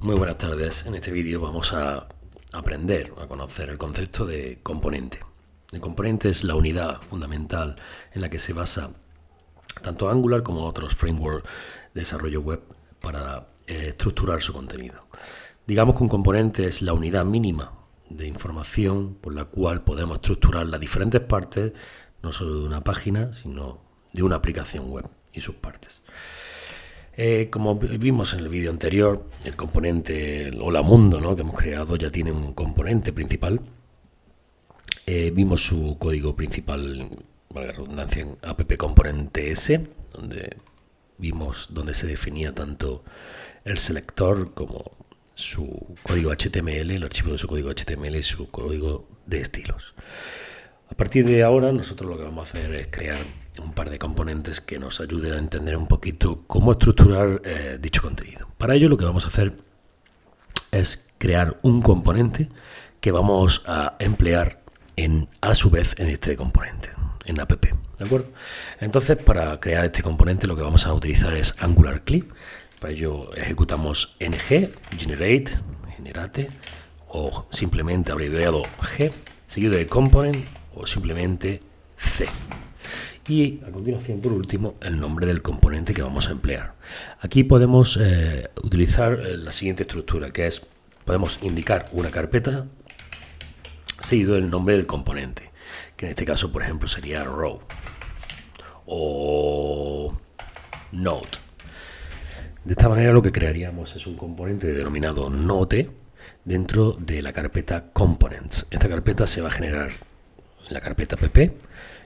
Muy buenas tardes. En este vídeo vamos a aprender a conocer el concepto de componente. El componente es la unidad fundamental en la que se basa tanto Angular como otros frameworks de desarrollo web para estructurar su contenido. Digamos que un componente es la unidad mínima de información por la cual podemos estructurar las diferentes partes, no solo de una página, sino de una aplicación web y sus partes. Como vimos en el vídeo anterior, el componente Hola Mundo, ¿no?, que hemos creado ya tiene un componente principal. Vimos su código principal, valga la redundancia, en app-component.ts, donde vimos donde se definía tanto el selector como su código HTML, el archivo de su código HTML y su código de estilos. A partir de ahora nosotros lo que vamos a hacer es crear un par de componentes que nos ayuden a entender un poquito cómo estructurar dicho contenido. Para ello lo que vamos a hacer es crear un componente que vamos a emplear a su vez en este componente, en app. ¿De acuerdo? Entonces, para crear este componente lo que vamos a utilizar es Angular Clip. Para ello ejecutamos ng generate o simplemente abreviado g seguido de component o simplemente c. Y a continuación, por último, el nombre del componente que vamos a emplear. Aquí podemos utilizar la siguiente estructura, que es, podemos indicar una carpeta seguido del nombre del componente, que en este caso, por ejemplo, sería row o node. De esta manera lo que crearíamos es un componente denominado node dentro de la carpeta components. Esta carpeta se va a generar en la carpeta pp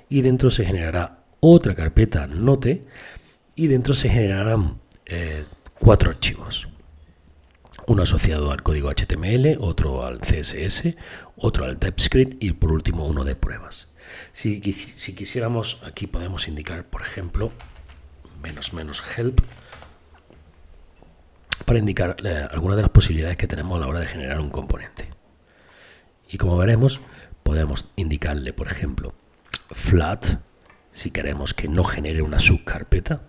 y dentro se generará otra carpeta note y dentro se generarán 4 archivos. Uno asociado al código HTML, otro al CSS, otro al TypeScript y por último uno de pruebas. Si quisiéramos, aquí podemos indicar, por ejemplo, --help para indicar algunas de las posibilidades que tenemos a la hora de generar un componente. Y como veremos, podemos indicarle, por ejemplo, flat, si queremos que no genere una subcarpeta,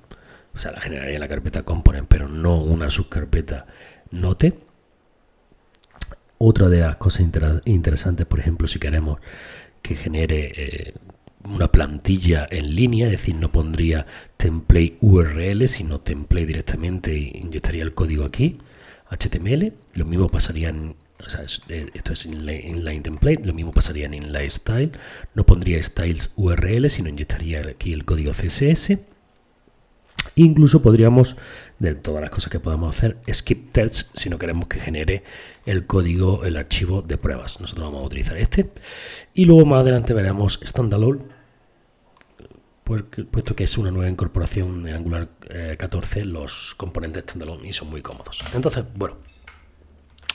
o sea, la generaría en la carpeta component, pero no una subcarpeta note. Otra de las cosas interesantes, por ejemplo, si queremos que genere una plantilla en línea, es decir, no pondría template URL, sino template directamente y inyectaría el código aquí, HTML. Lo mismo pasaría esto es inline template, lo mismo pasaría en inline style, no pondría styles URL, sino inyectaría aquí el código CSS. Incluso podríamos, de todas las cosas que podemos hacer, skip tests si no queremos que genere el código, el archivo de pruebas. Nosotros vamos a utilizar este. Y luego más adelante veremos standalone, puesto que es una nueva incorporación de Angular 14, los componentes standalone y son muy cómodos. Entonces, bueno,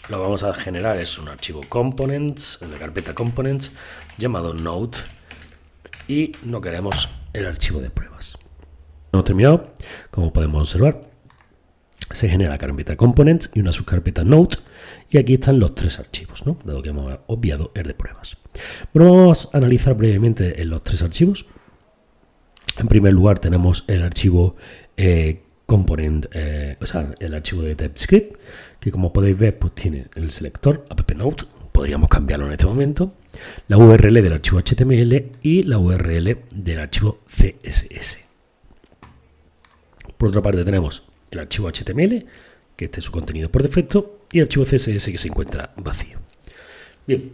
lo que vamos a generar es un archivo components, en la carpeta components, llamado node, y no queremos el archivo de pruebas. Hemos terminado. Como podemos observar, se genera la carpeta components y una subcarpeta node, y aquí están los 3 archivos, ¿no?, dado que hemos obviado el de pruebas. Bueno, vamos a analizar brevemente en los 3 archivos. En primer lugar tenemos el archivo component, el archivo de TypeScript, que como podéis ver, pues tiene el selector app-node, podríamos cambiarlo en este momento, la URL del archivo HTML y la URL del archivo CSS. Por otra parte tenemos el archivo HTML, que este es su contenido por defecto, y el archivo CSS, que se encuentra vacío. Bien,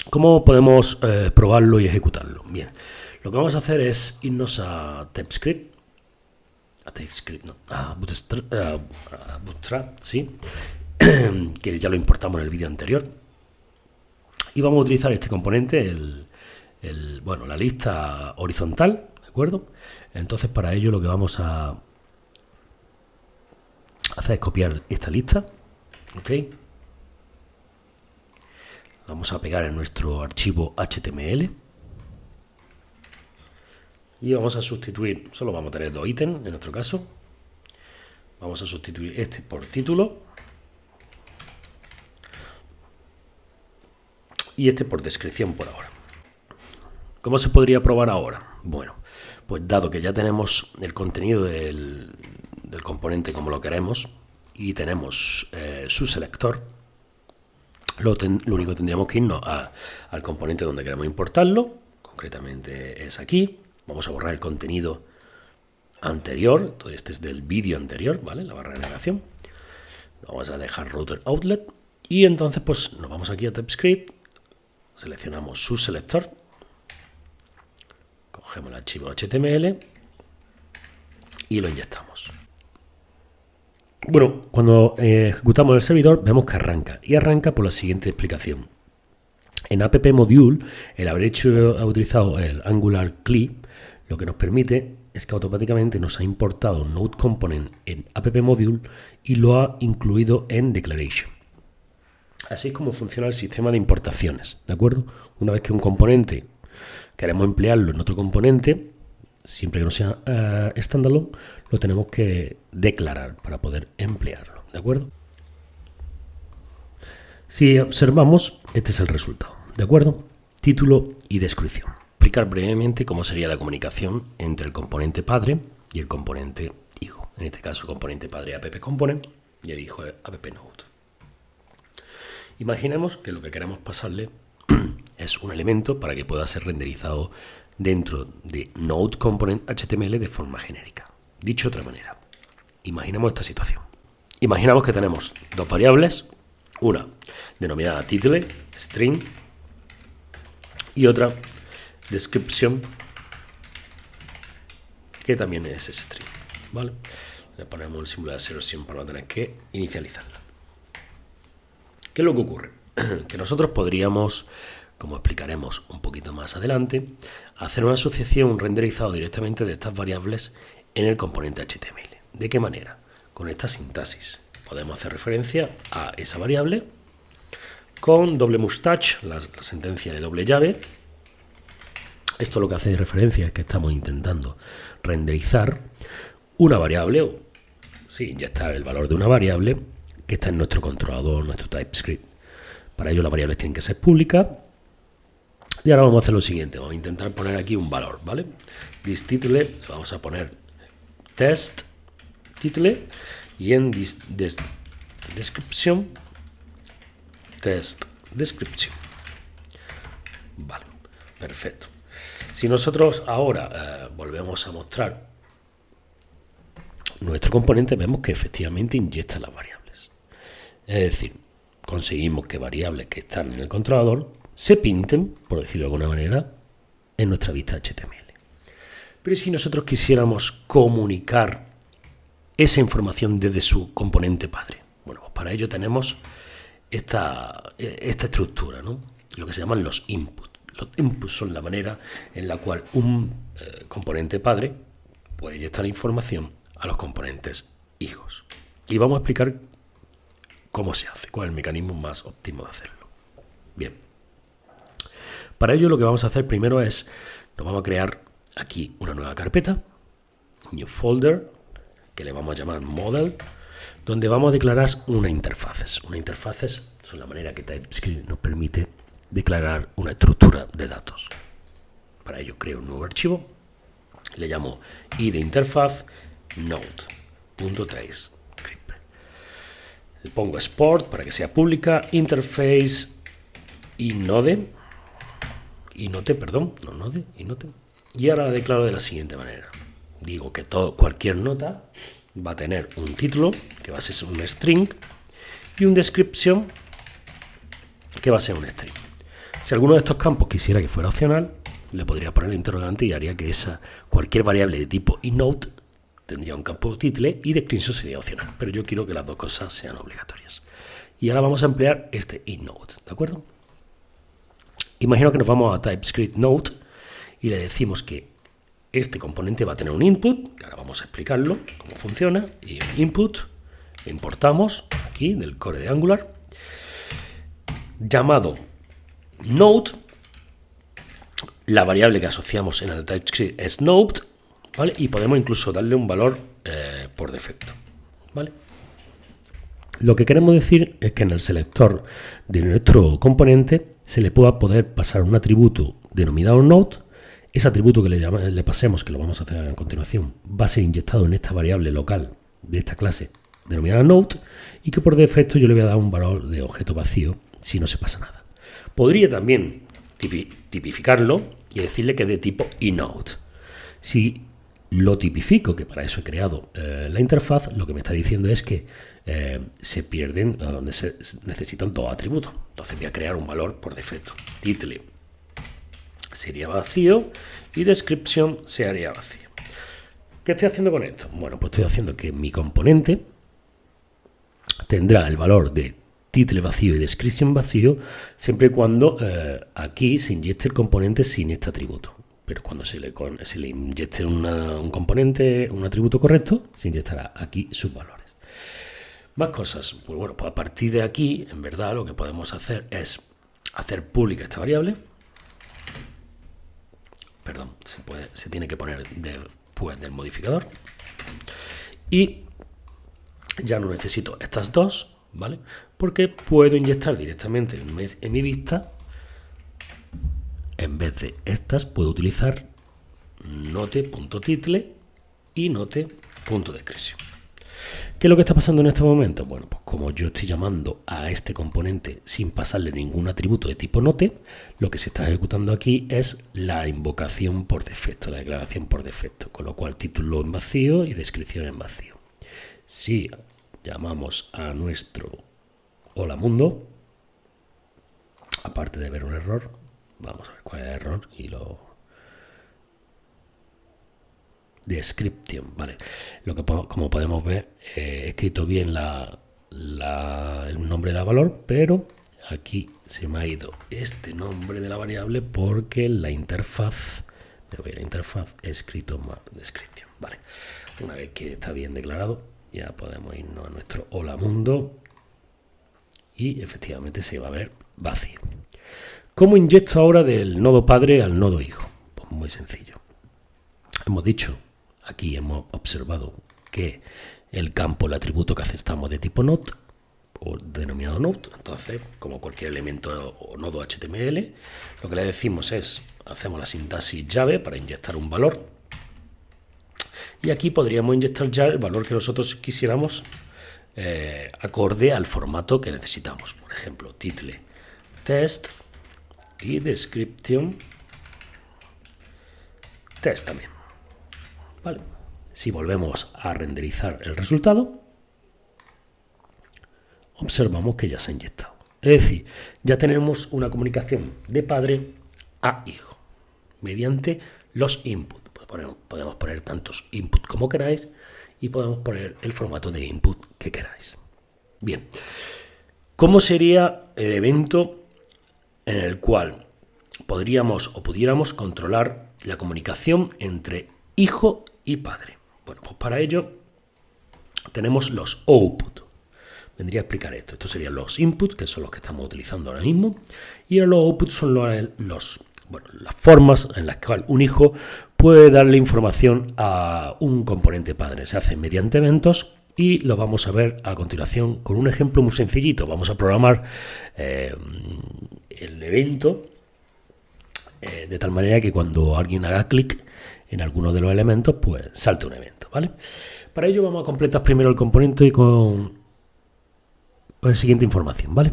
¿cómo podemos probarlo y ejecutarlo? Bien, lo que vamos a hacer es irnos a TypeScript, a Bootstrap, ¿sí? Que ya lo importamos en el vídeo anterior. Y vamos a utilizar este componente, la lista horizontal, ¿de acuerdo? Entonces, para ello lo que vamos a hacer es copiar esta lista, ¿ok? Vamos a pegar en nuestro archivo HTML y vamos a sustituir, solo vamos a tener 2 ítems en nuestro caso. Vamos a sustituir este por título y este por descripción por ahora. ¿Cómo se podría probar ahora? Bueno, pues dado que ya tenemos el contenido del componente como lo queremos y tenemos su selector, lo único que tendríamos que irnos al componente donde queremos importarlo, concretamente es aquí. Vamos a borrar el contenido anterior, todo este es del vídeo anterior, ¿vale? La barra de navegación. Vamos a dejar router outlet y entonces pues nos vamos aquí a TypeScript, seleccionamos su selector, cogemos el archivo HTML y lo inyectamos. Bueno, cuando ejecutamos el servidor vemos que arranca y arranca por la siguiente explicación. En app module, el haber utilizado el Angular CLI, lo que nos permite es que automáticamente nos ha importado Node Component en app module y lo ha incluido en declaration. Así es como funciona el sistema de importaciones, ¿de acuerdo? Una vez que un componente queremos emplearlo en otro componente, siempre que no sea standalone, lo tenemos que declarar para poder emplearlo, ¿de acuerdo? Si observamos, este es el resultado, ¿de acuerdo? Título y descripción. Explicar brevemente cómo sería la comunicación entre el componente padre y el componente hijo. En este caso, el componente padre app component y el hijo es app node. Imaginemos que lo que queremos pasarle es un elemento para que pueda ser renderizado dentro de Node Component HTML de forma genérica. Dicho de otra manera, imaginemos esta situación. Imaginamos que tenemos dos variables, una denominada title, string, y otra description, que también es string, ¿vale? Le ponemos el símbolo de assertion para no tener que inicializarla. ¿Qué es lo que ocurre? Que nosotros podríamos, como explicaremos un poquito más adelante, hacer una asociación, un renderizado directamente de estas variables en el componente HTML. ¿De qué manera? Con esta sintaxis. Podemos hacer referencia a esa variable con doble mustache, la sentencia de doble llave. Esto lo que hace referencia es que estamos intentando renderizar una variable, o inyectar el valor de una variable que está en nuestro controlador, nuestro TypeScript. Para ello las variables tienen que ser públicas. Y ahora vamos a hacer lo siguiente, vamos a intentar poner aquí un valor, ¿vale? This title le vamos a poner test title y en description test description. Vale, perfecto. Si nosotros ahora volvemos a mostrar nuestro componente, vemos que efectivamente inyecta las variables. Es decir, conseguimos que variables que están en el controlador se pinten, por decirlo de alguna manera, en nuestra vista HTML. Pero si nosotros quisiéramos comunicar esa información desde su componente padre, bueno, pues para ello tenemos esta estructura, ¿no? Lo que se llaman los inputs. Los inputs son la manera en la cual un componente padre puede inyectar información a los componentes hijos. Y vamos a explicar cómo se hace, cuál es el mecanismo más óptimo de hacerlo. Bien. Para ello lo que vamos a hacer primero es, nos vamos a crear aquí una nueva carpeta, new folder, que le vamos a llamar model, donde vamos a declarar una interfaces. Una interfaces es la manera que TypeScript nos permite declarar una estructura de datos. Para ello creo un nuevo archivo, le llamo id interfaz node.trace. Le pongo export para que sea pública, interface inote. Y ahora la declaro de la siguiente manera. Digo que cualquier nota va a tener un título, que va a ser un string, y un description, que va a ser un string. Si alguno de estos campos quisiera que fuera opcional, le podría poner el interrogante y haría que cualquier variable de tipo inote tendría un campo title y description sería opcional. Pero yo quiero que las dos cosas sean obligatorias. Y ahora vamos a emplear este inote, ¿de acuerdo? Imagino que nos vamos a TypeScript Node y le decimos que este componente va a tener un input, que ahora vamos a explicarlo, cómo funciona, y el input lo importamos aquí del core de Angular, llamado Node, la variable que asociamos en el TypeScript es Node, ¿vale? Y podemos incluso darle un valor por defecto, ¿vale? Lo que queremos decir es que en el selector de nuestro componente se le pueda poder pasar un atributo denominado Node. Ese atributo que le pasemos, que lo vamos a hacer a continuación, va a ser inyectado en esta variable local de esta clase denominada node, y que por defecto yo le voy a dar un valor de objeto vacío si no se pasa nada. Podría también tipificarlo y decirle que es de tipo inode. Si lo tipifico, que para eso he creado la interfaz, lo que me está diciendo es que se pierden, se necesitan dos atributos. Entonces voy a crear un valor por defecto. Title sería vacío y description sería vacío. ¿Qué estoy haciendo con esto? Bueno, pues estoy haciendo que mi componente tendrá el valor de title vacío y description vacío siempre y cuando aquí se inyecte el componente sin este atributo. Pero cuando se le inyecte un componente, un atributo correcto, se inyectará aquí sus valores. Más cosas. Pues bueno, pues a partir de aquí, en verdad, lo que podemos hacer es hacer pública esta variable. Perdón, se tiene que poner después del modificador. Y ya no necesito estas dos, ¿vale? Porque puedo inyectar directamente en mi vista. En vez de estas, puedo utilizar note.title y note.description. ¿Qué es lo que está pasando en este momento? Bueno, pues como yo estoy llamando a este componente sin pasarle ningún atributo de tipo note, lo que se está ejecutando aquí es la invocación por defecto, la declaración por defecto, con lo cual título en vacío y descripción en vacío. Si llamamos a nuestro hola mundo, aparte de ver un error, vamos a ver cuál es el error y lo... Description, vale. Lo que como podemos ver, he escrito bien el nombre de la valor, pero aquí se me ha ido este nombre de la variable porque la interfaz, me voy a la interfaz, he escrito mal description, vale. Una vez que está bien declarado, ya podemos irnos a nuestro hola mundo y efectivamente se va a ver vacío. ¿Cómo inyecto ahora del nodo padre al nodo hijo? Pues muy sencillo. Hemos dicho, aquí hemos observado que el campo, el atributo que aceptamos de tipo node, o denominado node, entonces, como cualquier elemento o nodo HTML, lo que le decimos es, hacemos la sintaxis llave para inyectar un valor, y aquí podríamos inyectar ya el valor que nosotros quisiéramos acorde al formato que necesitamos. Por ejemplo, title, test y description, test también. Vale. Si volvemos a renderizar el resultado, observamos que ya se ha inyectado. Es decir, ya tenemos una comunicación de padre a hijo mediante los inputs. Podemos poner tantos inputs como queráis y podemos poner el formato de input que queráis. Bien, ¿cómo sería el evento en el cual pudiéramos controlar la comunicación entre hijo y padre? Bueno, pues para ello tenemos los output. Vendría a explicar esto. Estos serían los inputs, que son los que estamos utilizando ahora mismo, y los outputs son las formas en las cuales un hijo puede darle información a un componente padre. Se hace mediante eventos y lo vamos a ver a continuación con un ejemplo muy sencillito. Vamos a programar el evento de tal manera que cuando alguien haga clic en alguno de los elementos, pues salte un evento, ¿vale? Para ello vamos a completar primero el componente y con la siguiente información, ¿vale?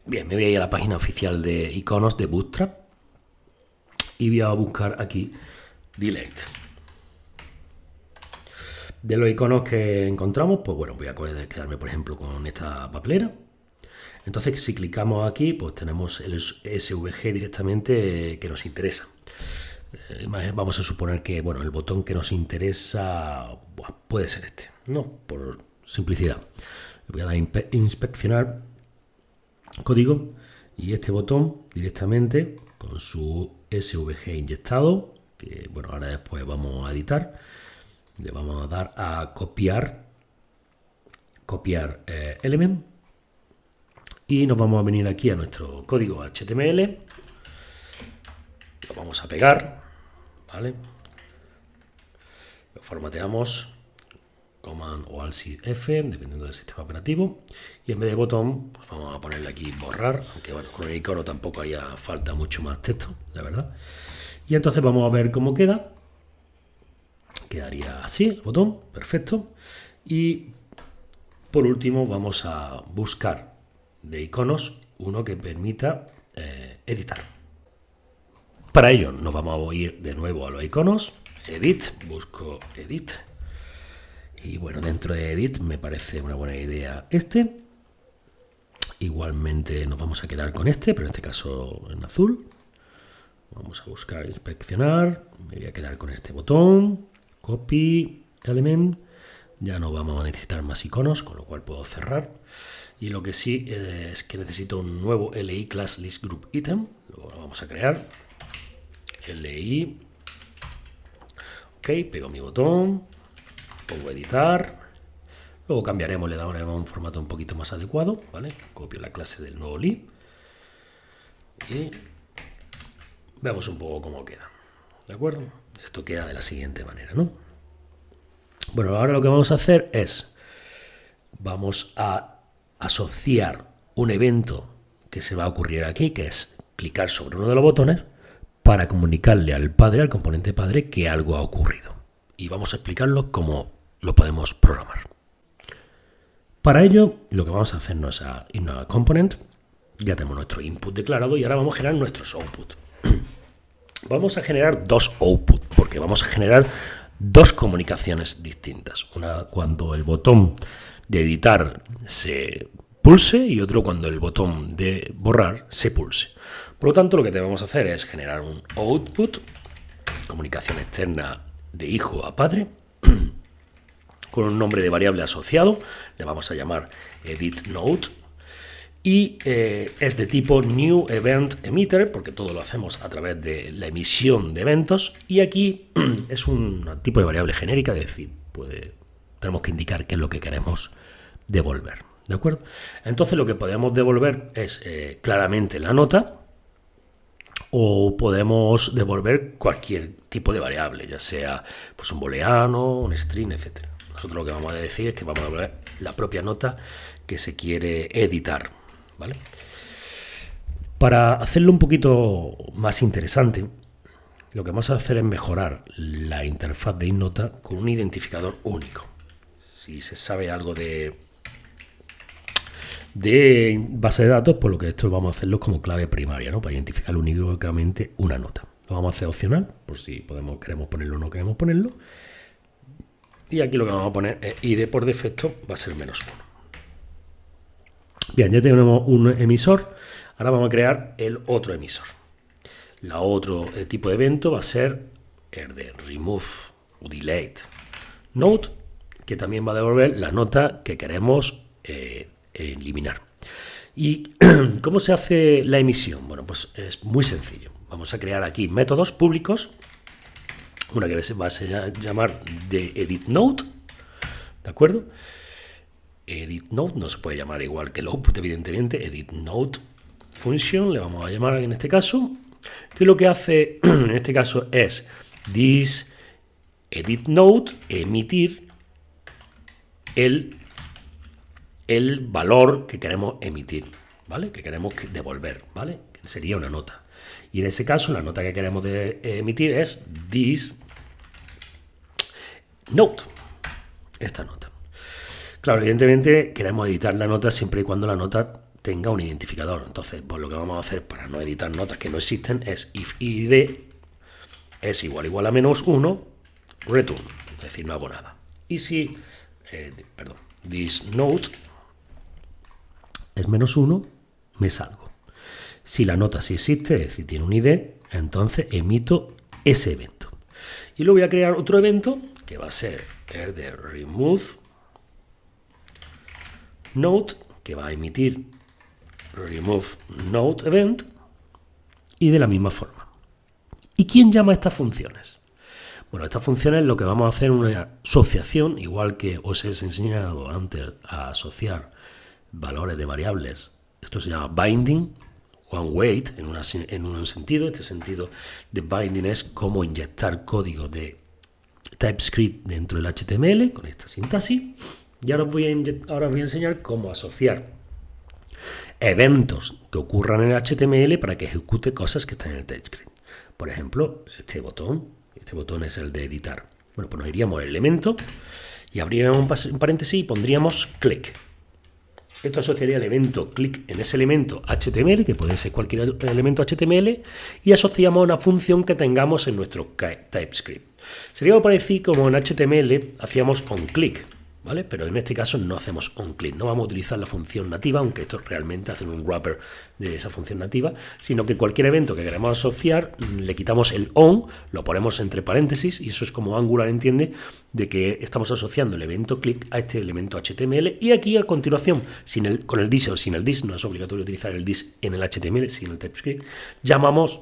Bien, me voy a ir a la página oficial de iconos de Bootstrap y voy a buscar aquí delete. De los iconos que encontramos, pues bueno, voy a quedarme por ejemplo con esta papelera. Entonces, si clicamos aquí, pues tenemos el SVG directamente que nos interesa. Vamos a suponer que bueno, el botón que nos interesa puede ser este, ¿no? Por simplicidad. Le voy a dar a inspeccionar código y este botón directamente con su SVG inyectado, que bueno, ahora después vamos a editar, le vamos a dar a copiar element y nos vamos a venir aquí a nuestro código HTML, lo vamos a pegar, ¿vale? Lo formateamos, Command o Alt-F, dependiendo del sistema operativo, y en vez de botón, pues vamos a ponerle aquí borrar, aunque bueno, con el icono tampoco haría falta mucho más texto, la verdad. Y entonces vamos a ver cómo queda. Quedaría así el botón, perfecto. Y por último vamos a buscar de iconos uno que permita editar. Para ello nos vamos a ir de nuevo a los iconos, Edit, busco Edit. Y bueno, dentro de Edit me parece una buena idea este. Igualmente nos vamos a quedar con este, pero en este caso en azul. Vamos a buscar inspeccionar, me voy a quedar con este botón, Copy Element. Ya no vamos a necesitar más iconos, con lo cual puedo cerrar. Y lo que sí es que necesito un nuevo LI Class List Group Item. Luego lo vamos a crear. LI. Ok, pego mi botón. Pongo editar. Luego cambiaremos, le daremos un formato un poquito más adecuado. ¿Vale? Copio la clase del nuevo LI. Y veamos un poco cómo queda. ¿De acuerdo? Esto queda de la siguiente manera, ¿no? Bueno, ahora lo que vamos a hacer es, vamos a asociar un evento que se va a ocurrir aquí, que es clicar sobre uno de los botones para comunicarle al padre, al componente padre, que algo ha ocurrido. Y vamos a explicarlo cómo lo podemos programar. Para ello, lo que vamos a hacer no es irnos a component, ya tenemos nuestro input declarado y ahora vamos a generar nuestros output. Vamos a generar dos output, porque vamos a generar dos comunicaciones distintas. Una cuando el botón de editar se pulse y otro cuando el botón de borrar se pulse. Por lo tanto, lo que debemos hacer es generar un output, comunicación externa de hijo a padre, con un nombre de variable asociado. Le vamos a llamar editNote. Y es de tipo New Event Emitter, porque todo lo hacemos a través de la emisión de eventos. Y aquí es un tipo de variable genérica, es decir, tenemos que indicar qué es lo que queremos devolver. ¿De acuerdo? Entonces lo que podemos devolver es claramente la nota, o podemos devolver cualquier tipo de variable, ya sea pues un booleano, un string, etc. Nosotros lo que vamos a decir es que vamos a devolver la propia nota que se quiere editar. ¿Vale? Para hacerlo un poquito más interesante, lo que vamos a hacer es mejorar la interfaz de InNota con un identificador único. Si se sabe algo de base de datos, pues lo que esto vamos a hacerlo como clave primaria, ¿no? Para identificar uníquamente una nota. Lo vamos a hacer opcional, por si queremos ponerlo o no queremos ponerlo. Y aquí lo que vamos a poner es ID por defecto va a ser -1. Bien, ya tenemos un emisor, ahora vamos a crear el otro emisor. El tipo de evento va a ser el de remove o delete note, que también va a devolver la nota que queremos eliminar. ¿Y cómo se hace la emisión? Bueno, pues es muy sencillo. Vamos a crear aquí métodos públicos, una que va a llamar de editNote, ¿de acuerdo? EditNote no se puede llamar igual que el output, evidentemente. EditNote function le vamos a llamar en este caso, que lo que hace en este caso es this EditNote emitir el valor que queremos emitir, ¿vale? Que queremos devolver, ¿vale? Que sería una nota. Y en ese caso la nota que queremos emitir es this note, esta nota. Claro, evidentemente queremos editar la nota siempre y cuando la nota tenga un identificador. Entonces, pues lo que vamos a hacer para no editar notas que no existen es if id es igual a -1, return, es decir, no hago nada. Y si, this note es -1, me salgo. Si la nota sí existe, es decir, tiene un ID, entonces emito ese evento. Y luego voy a crear otro evento que va a ser el de remove note, que va a emitir remove note event, y de la misma forma. ¿Y quién llama estas funciones? Bueno, estas funciones lo que vamos a hacer es una asociación, igual que os he enseñado antes a asociar valores de variables. Esto se llama binding, one weight, en un sentido. Este sentido de binding es cómo inyectar código de TypeScript dentro del HTML con esta sintaxis. Y ahora os voy a enseñar cómo asociar eventos que ocurran en el HTML para que ejecute cosas que están en el TypeScript. Por ejemplo, este botón es el de editar. Bueno, pues nos iríamos al elemento y abriríamos un paréntesis y pondríamos click. Esto asociaría el evento click en ese elemento HTML, que puede ser cualquier elemento HTML, y asociamos una función que tengamos en nuestro TypeScript. Sería algo parecido como en HTML hacíamos onClick, ¿vale? Pero en este caso no hacemos onClick, no vamos a utilizar la función nativa, aunque esto realmente hace un wrapper de esa función nativa, sino que cualquier evento que queramos asociar, le quitamos el on, lo ponemos entre paréntesis, y eso es como Angular entiende de que estamos asociando el evento click a este elemento HTML, y aquí a continuación, con el this o sin el this, no es obligatorio utilizar el this en el HTML, sin el TypeScript, llamamos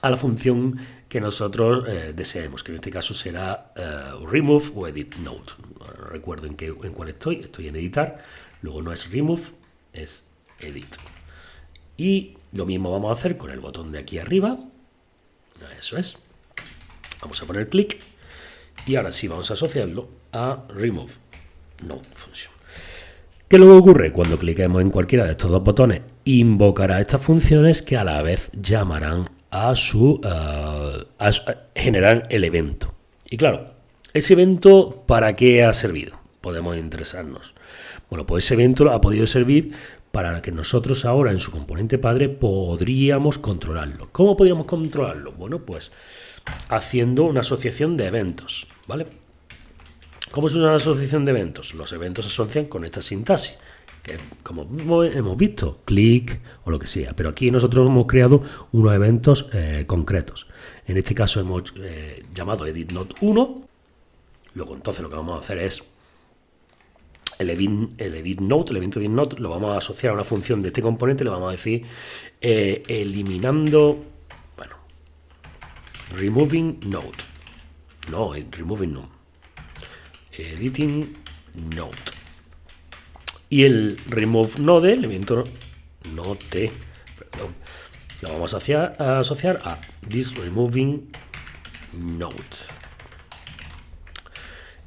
a la función que nosotros deseemos, que en este caso será remove o edit node. No recuerdo en cuál estoy en editar, luego no es remove, es edit. Y lo mismo vamos a hacer con el botón de aquí arriba, eso es, vamos a poner clic y ahora sí vamos a asociarlo a remove node function. ¿Qué luego ocurre? Cuando cliquemos en cualquiera de estos dos botones, invocará estas funciones que a la vez llamarán a generar el evento. Y claro, ¿ese evento para qué ha servido? Podemos interesarnos. Bueno, pues ese evento ha podido servir para que nosotros ahora en su componente padre podríamos controlarlo. ¿Cómo podríamos controlarlo? Bueno, pues haciendo una asociación de eventos, ¿vale? ¿Cómo es una asociación de eventos? Los eventos se asocian con esta sintaxis, que como hemos visto, click o lo que sea, pero aquí nosotros hemos creado unos eventos concretos. En este caso hemos llamado edit node 1, luego entonces lo que vamos a hacer es el edit node, el evento edit node, lo vamos a asociar a una función de este componente, le vamos a decir eliminando, bueno, removing node, no, removing node, editing node. Y el remove node, el evento node, perdón, lo vamos a asociar a this removing node.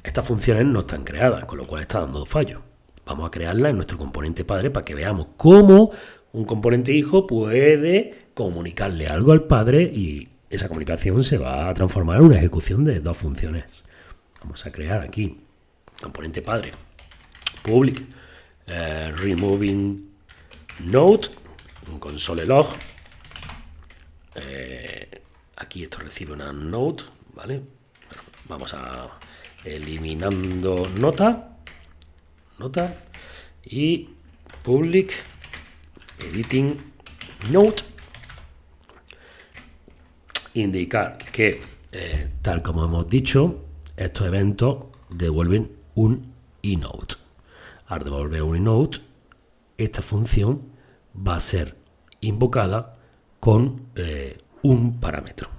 Estas funciones no están creadas, con lo cual está dando fallo. Vamos a crearlas en nuestro componente padre para que veamos cómo un componente hijo puede comunicarle algo al padre y esa comunicación se va a transformar en una ejecución de dos funciones. Vamos a crear aquí componente padre public removing node, un console log. Aquí esto recibe una node, ¿vale? Bueno, vamos a eliminando nota y public editing node. Indicar que, tal como hemos dicho, estos eventos devuelven un inode. Al devolver un inode, esta función va a ser invocada con un parámetro.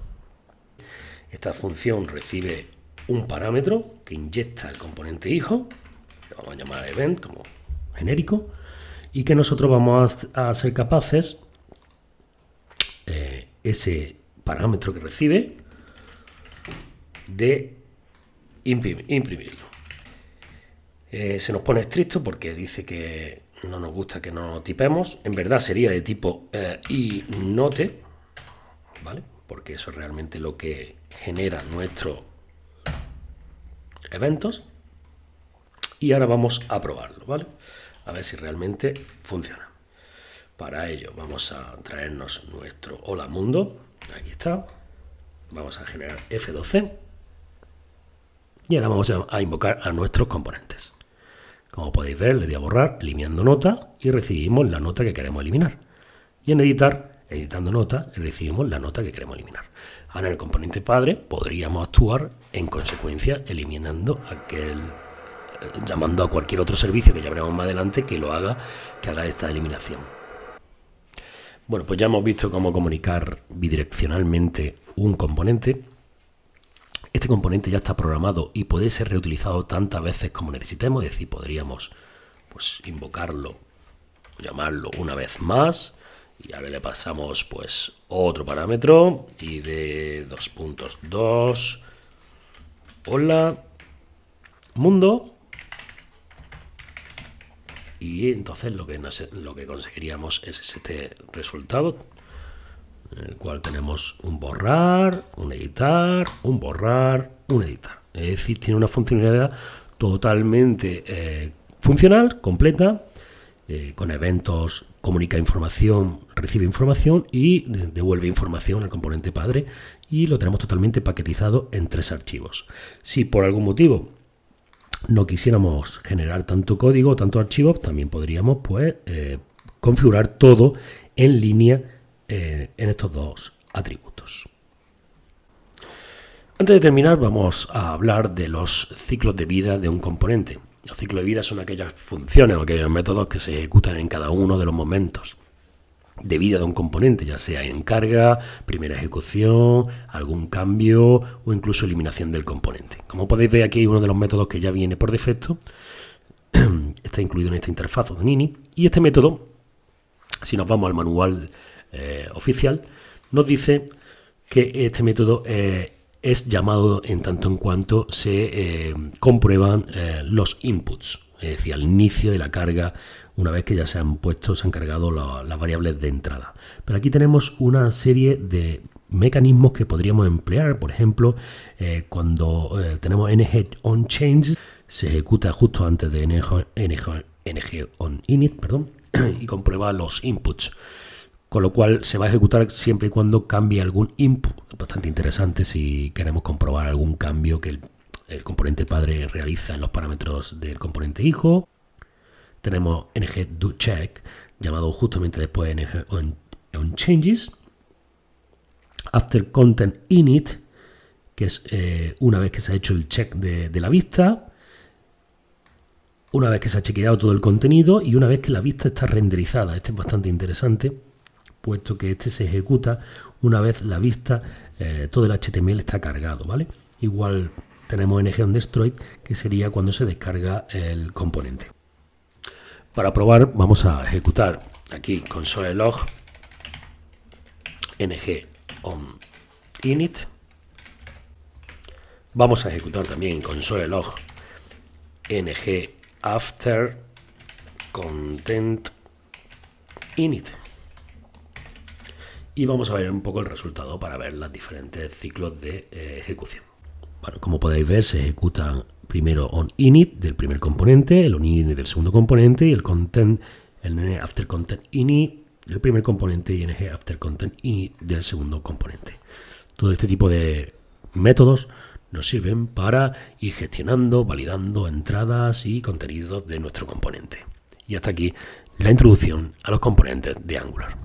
Esta función recibe un parámetro que inyecta el componente hijo, lo vamos a llamar event como genérico, y que nosotros vamos a ser capaces, ese parámetro que recibe, de imprimirlo. Se nos pone estricto porque dice que no nos gusta que no tipemos. En verdad sería de tipo inote, ¿vale? Porque eso es realmente lo que genera nuestros eventos. Y ahora vamos a probarlo, ¿vale? A ver si realmente funciona. Para ello vamos a traernos nuestro hola mundo. Aquí está. Vamos a generar F12. Y ahora vamos a invocar a nuestros componentes. Como podéis ver, le doy a borrar, eliminando nota, y recibimos la nota que queremos eliminar. Y en editar, editando nota, recibimos la nota que queremos eliminar. Ahora en el componente padre podríamos actuar en consecuencia eliminando llamando a cualquier otro servicio que ya veremos más adelante que haga esta eliminación. Bueno, pues ya hemos visto cómo comunicar bidireccionalmente un componente. Este componente ya está programado y puede ser reutilizado tantas veces como necesitemos, es decir, podríamos pues invocarlo, llamarlo una vez más y ahora le pasamos pues otro parámetro y de 2.2 hola mundo, y entonces lo que conseguiríamos es este resultado, en el cual tenemos un borrar, un editar, un borrar, un editar. Es decir, tiene una funcionalidad totalmente funcional, completa, con eventos, comunica información, recibe información y devuelve información al componente padre, y lo tenemos totalmente paquetizado en 3 archivos. Si por algún motivo no quisiéramos generar tanto código, tanto archivos, también podríamos configurar todo en línea en estos 2 atributos. Antes de terminar, vamos a hablar de los ciclos de vida de un componente. Los ciclos de vida son aquellas funciones o aquellos métodos que se ejecutan en cada uno de los momentos de vida de un componente, ya sea en carga, primera ejecución, algún cambio o incluso eliminación del componente. Como podéis ver, aquí hay uno de los métodos que ya viene por defecto, está incluido en esta interfaz de Nini, y este método, si nos vamos al manual oficial, nos dice que este método es llamado en tanto en cuanto se comprueban los inputs, es decir, al inicio de la carga, una vez que ya se han cargado las variables de entrada. Pero aquí tenemos una serie de mecanismos que podríamos emplear. Por ejemplo, cuando tenemos ng-on-change, se ejecuta justo antes de ng-on-init, y comprueba los inputs, con lo cual se va a ejecutar siempre y cuando cambie algún input. Es bastante interesante si queremos comprobar algún cambio que el componente padre realiza en los parámetros del componente hijo. Tenemos ng-do-check, llamado justamente después de ng-on-changes. After content init, que es una vez que se ha hecho el check de la vista, una vez que se ha chequeado todo el contenido y una vez que la vista está renderizada. Este es bastante interesante, puesto que este se ejecuta una vez la vista, todo el HTML está cargado, ¿vale? Igual tenemos ng-on-destroy, que sería cuando se descarga el componente. Para probar, vamos a ejecutar aquí console log ng-on-init. Vamos a ejecutar también console log ng-after content init. Y vamos a ver un poco el resultado para ver los diferentes ciclos de ejecución. Bueno, como podéis ver, se ejecutan primero onInit del primer componente, el onInit del segundo componente y el content, el ng-after content init del primer componente y ng-after content init del segundo componente. Todo este tipo de métodos nos sirven para ir gestionando, validando entradas y contenidos de nuestro componente. Y hasta aquí la introducción a los componentes de Angular.